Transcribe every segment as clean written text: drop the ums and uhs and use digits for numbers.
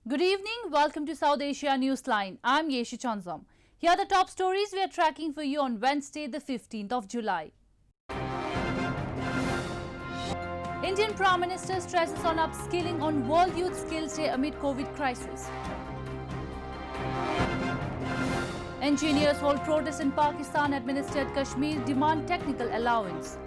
Good evening. Welcome to South Asia Newsline. I'm Asia Newsline. Here are the top stories we are tracking for you on Wednesday, the 15th of July. Indian Prime Minister stresses on upskilling on World Youth Skills Day amid COVID crisis. Engineers hold protests in Pakistan-administered Kashmir, demand technical allowance.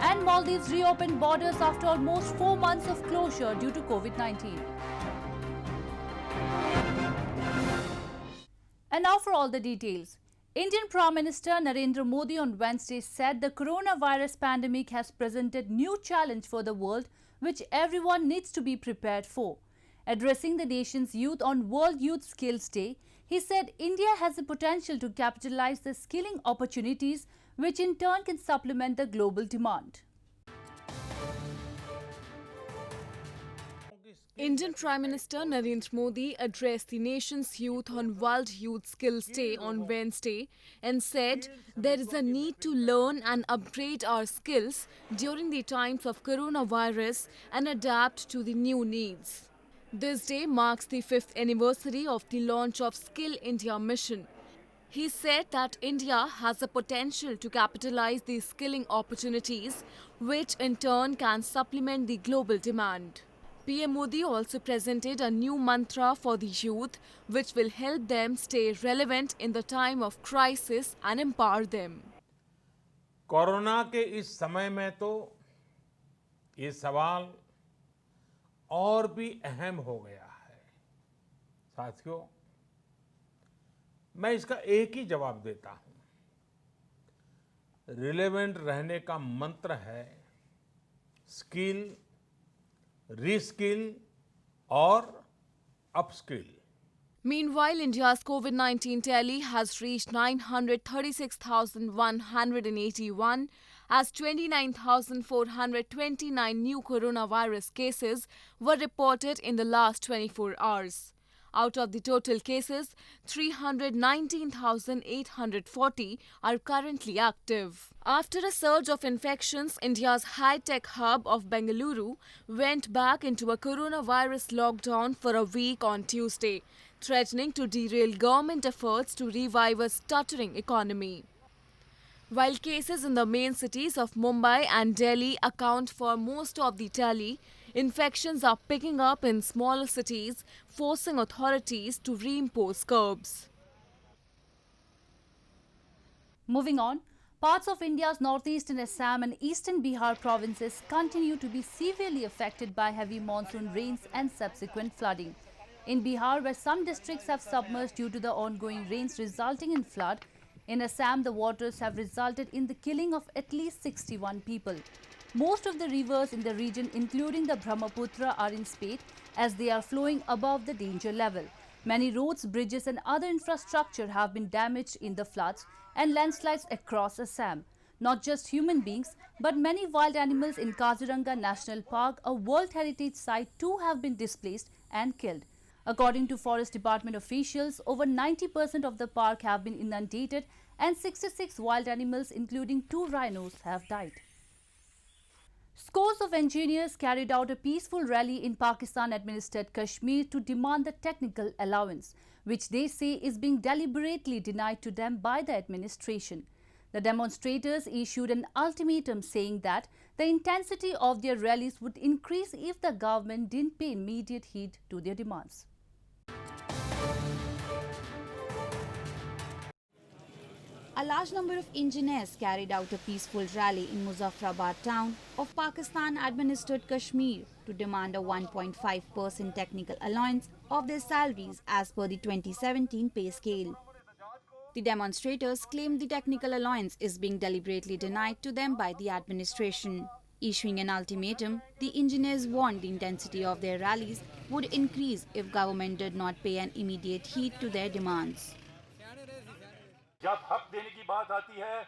And Maldives reopened borders after almost 4 months of closure due to COVID-19. And now for all the details. Indian Prime Minister Narendra Modi on Wednesday said the coronavirus pandemic has presented new challenge for the world which everyone needs to be prepared for. Addressing the nation's youth on World Youth Skills Day, he said India has the potential to capitalize the skilling opportunities which in turn can supplement the global demand. Indian Prime Minister Narendra Modi addressed the nation's youth on World Youth Skills Day on Wednesday and said there is a need to learn and upgrade our skills during the times of coronavirus and adapt to the new needs. This day marks the 5th anniversary of the launch of Skill India mission. He said that India has the potential to capitalize these skilling opportunities, which in turn can supplement the global demand. PM Modi also presented a new mantra for the youth, which will help them stay relevant in the time of crisis and empower them. Corona के इस समय में तो ये सवाल और भी अहम हो गया है। साथियों, मैं इसका एक ही जवाब देता हूं। रिलेवेंट रहने का मंत्र है स्किल, रीस्किल और upskill. Meanwhile, India's COVID-19 tally has reached 936,181 as 29,429 new coronavirus cases were reported in the last 24 hours. Out of the total cases, 319,840 are currently active. After a surge of infections, India's high-tech hub of Bengaluru went back into a coronavirus lockdown for a week on Tuesday, threatening to derail government efforts to revive a stuttering economy. While cases in the main cities of Mumbai and Delhi account for most of the tally, infections are picking up in smaller cities, forcing authorities to reimpose curbs. Moving on, parts of India's northeastern Assam and eastern Bihar provinces continue to be severely affected by heavy monsoon rains and subsequent flooding. In Bihar, where some districts have submerged due to the ongoing rains resulting in flood, in Assam, the waters have resulted in the killing of at least 61 people. Most of the rivers in the region, including the Brahmaputra, are in spate as they are flowing above the danger level. Many roads, bridges and other infrastructure have been damaged in the floods and landslides across Assam. Not just human beings, but many wild animals in Kaziranga National Park, a World Heritage Site, too have been displaced and killed. According to Forest Department officials, over 90% of the park have been inundated and 66 wild animals, including 2 rhinos, have died. Scores of engineers carried out a peaceful rally in Pakistan-administered Kashmir to demand the technical allowance, which they say is being deliberately denied to them by the administration. The demonstrators issued an ultimatum saying that the intensity of their rallies would increase if the government didn't pay immediate heed to their demands. A large number of engineers carried out a peaceful rally in Muzaffarabad town of Pakistan-administered Kashmir to demand a 1.5% technical allowance of their salaries as per the 2017 pay scale. The demonstrators claimed the technical allowance is being deliberately denied to them by the administration. Issuing an ultimatum, the engineers warned the intensity of their rallies would increase if government did not pay an immediate heed to their demands. जब हक देने की बात आती है,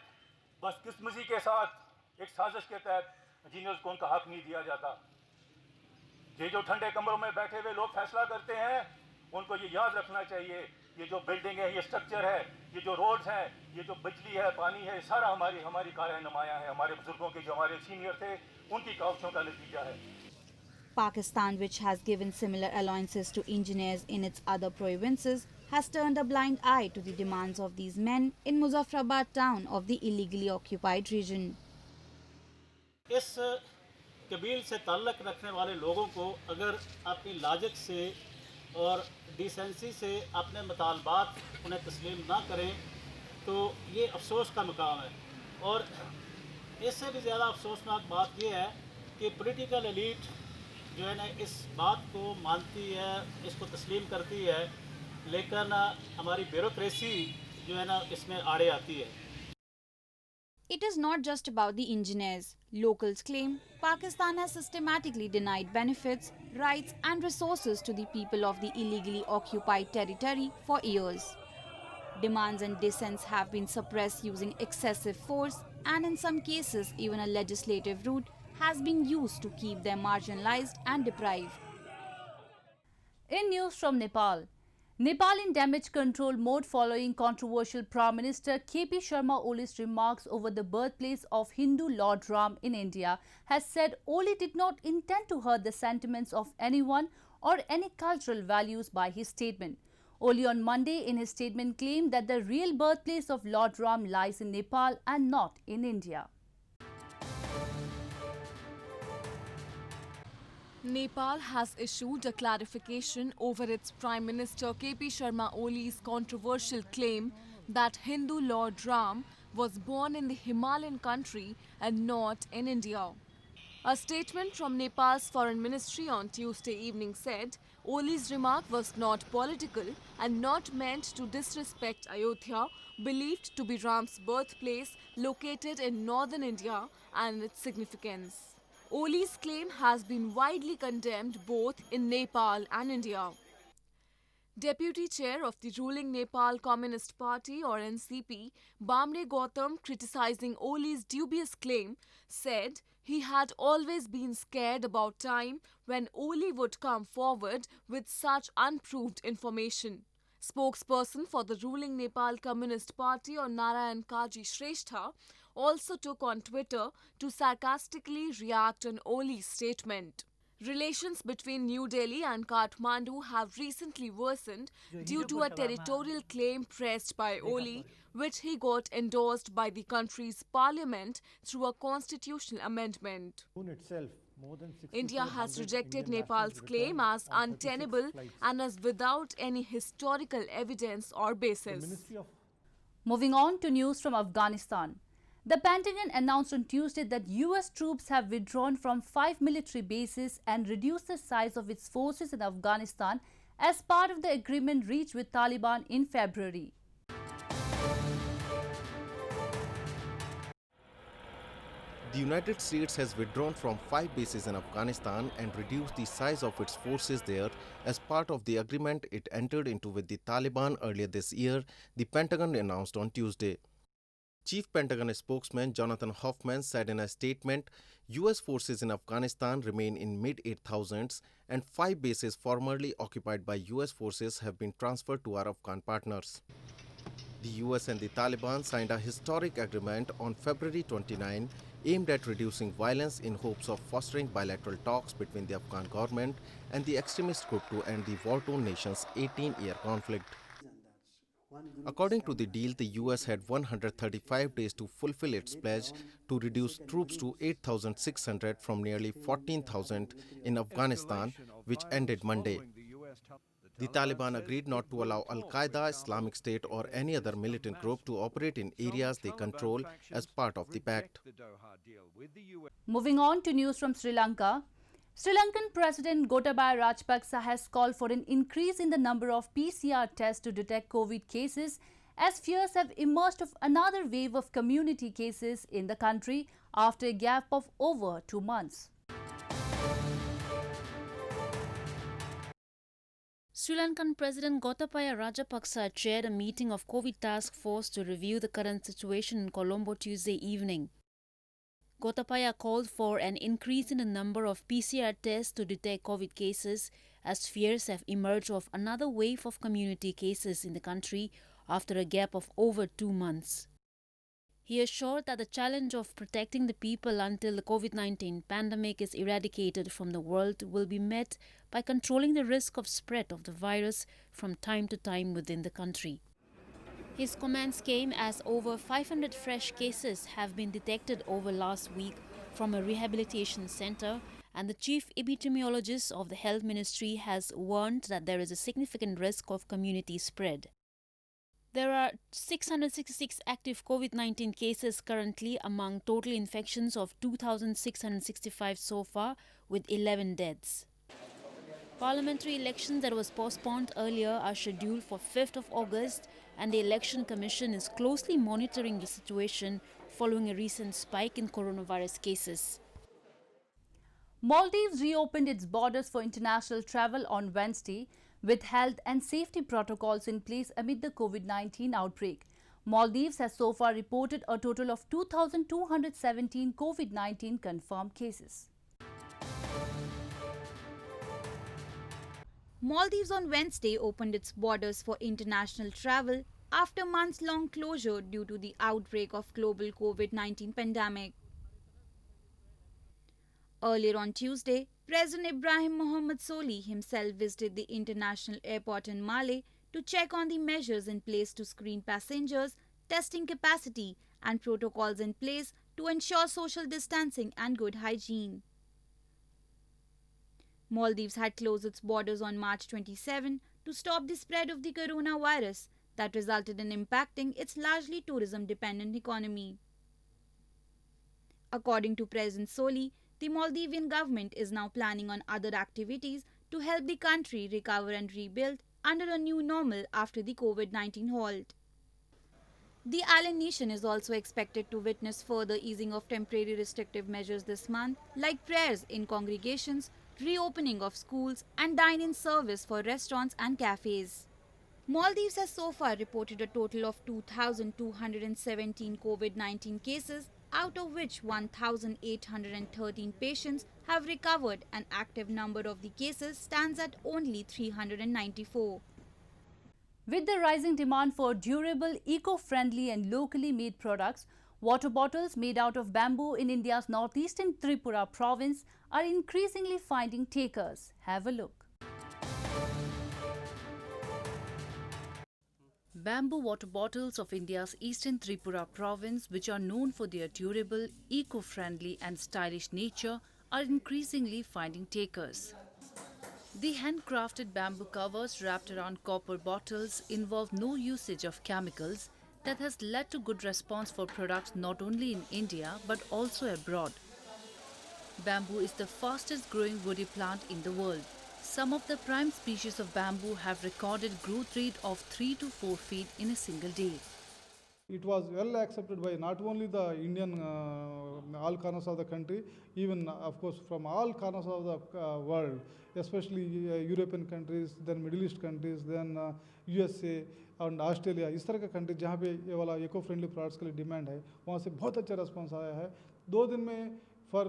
बदकिस्मती के साथ एक साजिश के तहत इंजीनियर्स को उनका हक नहीं दिया जाता। ये जो ठंडे कमरों में बैठे हुए लोग फैसला करते हैं, उनको ये याद रखना चाहिए ये जो बिल्डिंग है, ये स्ट्रक्चर है, ये जो रोड्स हैं, ये जो बिजली है, पानी है, सारा हमारी कार नुमाया है, हमारे बुजुर्गों के जो हमारे सीनियर थे उनकी काविशों का नतीजा है। Pakistan, which has given similar allowances to engineers in its other provinces, has turned a blind eye to the demands of these men in Muzaffarabad town of the illegally occupied region. इस कबील से ताल्लुक़ रखने वाले लोगों को अगर अपनी logic से और डिसेंसी से अपने मुतालबात उन्हें तस्लीम ना करें तो ये अफसोस का मकाम है। और इससे भी ज़्यादा अफसोसनाक बात ये है कि पॉलिटिकल एलीट जो है ना इस बात को मानती है, इसको तस्लीम करती है, लेकिन हमारी ब्यूरोक्रेसी जो है ना इसमें आड़े आती है। It is not just about the engineers. Locals claim Pakistan has systematically denied benefits, rights and resources to the people of the illegally occupied territory for years. Demands and dissents have been suppressed using excessive force, and in some cases even a legislative route has been used to keep them marginalized and deprived. In news from Nepal, Nepal in damage control mode following controversial Prime Minister KP Sharma Oli's remarks over the birthplace of Hindu Lord Ram in India has said Oli did not intend to hurt the sentiments of anyone or any cultural values by his statement. Oli on Monday in his statement claimed that the real birthplace of Lord Ram lies in Nepal and not in India. Nepal has issued a clarification over its Prime Minister KP Sharma Oli's controversial claim that Hindu Lord Ram was born in the Himalayan country and not in India. A statement from Nepal's Foreign Ministry on Tuesday evening said Oli's remark was not political and not meant to disrespect Ayodhya, believed to be Ram's birthplace located in northern India, and its significance. Oli's claim has been widely condemned both in Nepal and India. Deputy Chair of the ruling Nepal Communist Party or NCP, Bamre Gautam, criticizing Oli's dubious claim, said he had always been scared about time when Oli would come forward with such unproved information. Spokesperson for the ruling Nepal Communist Party or Narayan Kaji Shrestha also took on Twitter to sarcastically react on Oli's statement. Relations between New Delhi and Kathmandu have recently worsened due to a territorial claim pressed by Oli, which he got endorsed by the country's parliament through a constitutional amendment. India has rejected Nepal's claim as untenable and as without any historical evidence or basis. Moving on to news from Afghanistan. The Pentagon announced on Tuesday that US troops have withdrawn from 5 military bases and reduced the size of its forces in Afghanistan as part of the agreement reached with Taliban in February. The United States has withdrawn from 5 bases in Afghanistan and reduced the size of its forces there as part of the agreement it entered into with the Taliban earlier this year, the Pentagon announced on Tuesday. Chief Pentagon spokesman Jonathan Hoffman said in a statement, U.S. forces in Afghanistan remain in mid-8,000s and 5 bases formerly occupied by U.S. forces have been transferred to our Afghan partners. The U.S. and the Taliban signed a historic agreement on February 29 aimed at reducing violence in hopes of fostering bilateral talks between the Afghan government and the extremist group to end the war-torn nation's 18-year conflict. According to the deal, the U.S. had 135 days to fulfill its pledge to reduce troops to 8,600 from nearly 14,000 in Afghanistan, which ended Monday. The Taliban agreed not to allow Al-Qaeda, Islamic State or any other militant group to operate in areas they control as part of the pact. Moving on to news from Sri Lanka. Sri Lankan President Gotabaya Rajapaksa has called for an increase in the number of PCR tests to detect COVID cases as fears have emerged of another wave of community cases in the country after a gap of over 2 months. Sri Lankan President Gotabaya Rajapaksa chaired a meeting of COVID task force to review the current situation in Colombo Tuesday evening. Gotabaya called for an increase in the number of PCR tests to detect COVID cases as fears have emerged of another wave of community cases in the country after a gap of over 2 months. He assured that the challenge of protecting the people until the COVID-19 pandemic is eradicated from the world will be met by controlling the risk of spread of the virus from time to time within the country. His comments came as over 500 fresh cases have been detected over last week from a rehabilitation center, and the chief epidemiologist of the Health Ministry has warned that there is a significant risk of community spread. There are 666 active COVID-19 cases currently among total infections of 2,665 so far, with 11 deaths. Parliamentary elections that was postponed earlier are scheduled for 5th of August, and the Election Commission is closely monitoring the situation following a recent spike in coronavirus cases. Maldives reopened its borders for international travel on Wednesday, with health and safety protocols in place amid the COVID-19 outbreak. Maldives has so far reported a total of 2,217 COVID-19 confirmed cases. Maldives on Wednesday opened its borders for international travel after months-long closure due to the outbreak of global COVID-19 pandemic. Earlier on Tuesday, President Ibrahim Mohamed Soli himself visited the international airport in Malé to check on the measures in place to screen passengers, testing capacity and protocols in place to ensure social distancing and good hygiene. Maldives had closed its borders on March 27 to stop the spread of the coronavirus that resulted in impacting its largely tourism-dependent economy. According to President Soli, the Maldivian government is now planning on other activities to help the country recover and rebuild under a new normal after the COVID-19 halt. The island nation is also expected to witness further easing of temporary restrictive measures this month, like prayers in congregations, reopening of schools, and dine-in service for restaurants and cafes. Maldives has so far reported a total of 2,217 COVID-19 cases, out of which 1,813 patients have recovered. An active number of the cases stands at only 394. With the rising demand for durable, eco-friendly and locally made products, water bottles made out of bamboo in India's northeastern Tripura province are increasingly finding takers. Have a look. Bamboo water bottles of India's eastern Tripura province, which are known for their durable, eco-friendly and stylish nature, are increasingly finding takers. The handcrafted bamboo covers wrapped around copper bottles involve no usage of chemicals that has led to good response for products not only in India but also abroad. Bamboo is the fastest growing woody plant in the world. Some of the prime species of bamboo have recorded growth rate of 3 to 4 feet in a single day. It was well accepted by not only the Indian, all corners of the country, even of course from all corners of the world, especially European countries, then Middle East countries, then USA and Australia. इस तरह का country जहाँ पे ये वाला eco friendly products के लिए demand है, वहाँ से बहुत अच्छा रिस्पांस आया है. 2 दिन में for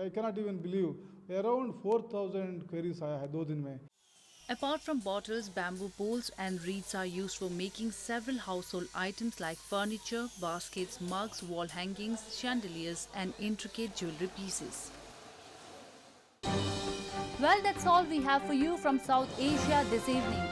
I cannot even believe around 4,000 queries आया है 2 दिन में. Apart from bottles, bamboo poles and reeds are used for making several household items like furniture, baskets, mugs, wall hangings, chandeliers and intricate jewelry pieces. Well, that's all we have for you from South Asia this evening.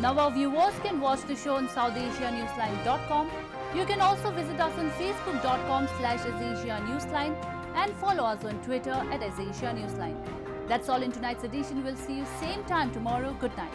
Now our viewers can watch the show on southasianewsline.com. You can also visit us on facebook.com/Asia Newsline and follow us on Twitter @Asia Newsline. That's all in tonight's edition. We'll see you same time tomorrow. Good night.